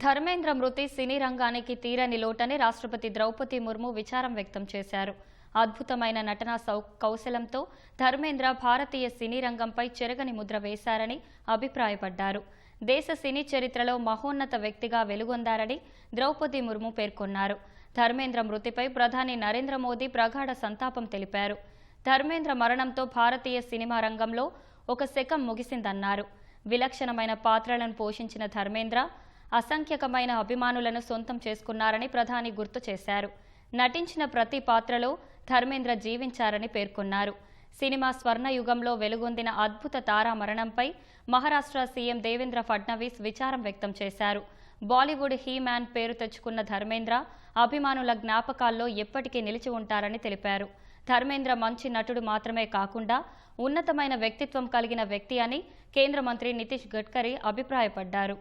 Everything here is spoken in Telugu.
ధర్మేంద్ర మృతి సినీ రంగానికి తీరని లోటని రాష్ట్రపతి ద్రౌపది ముర్ము విచారం వ్యక్తం చేశారు. అద్భుతమైన నటనా కౌశలంతో ధర్మేంద్ర భారతీయ సినీ రంగంపై చెరగని ముద్ర వేశారని అభిప్రాయపడ్డారు. దేశ సినీ చరిత్రలో మహోన్నత వ్యక్తిగా వెలుగొందారని ద్రౌపది ముర్ము పేర్కొన్నారు. ధర్మేంద్ర మృతిపై ప్రధాని నరేంద్ర మోదీ ప్రగాఢ సంతాపం తెలిపారు. ధర్మేంద్ర మరణంతో భారతీయ సినిమా రంగంలో ఒక శకం ముగిసిందన్నారు. విలక్షణమైన పాత్రలను పోషించిన ధర్మేంద్ర అసంఖ్యాకమైన అభిమానులను సొంతం చేసుకున్నారని ప్రధాని గుర్తు చేశారు. నటించిన ప్రతి పాత్రలో ధర్మేంద్ర జీవించారని పేర్కొన్నారు. సినిమా స్వర్ణయుగంలో వెలుగొందిన అద్భుత తారా మరణంపై మహారాష్ట్ర సీఎం దేవేంద్ర ఫడ్నవీస్ విచారం వ్యక్తం చేశారు. బాలీవుడ్ హీ మ్యాన్ పేరు తెచ్చుకున్న ధర్మేంద్ర అభిమానుల జ్ఞాపకాల్లో ఎప్పటికీ నిలిచి ఉంటారని తెలిపారు. ధర్మేంద్ర మంచి నటుడు మాత్రమే కాకుండా ఉన్నతమైన వ్యక్తిత్వం కలిగిన వ్యక్తి అని కేంద్ర మంత్రి నితీష్ గడ్కరీ అభిప్రాయపడ్డారు.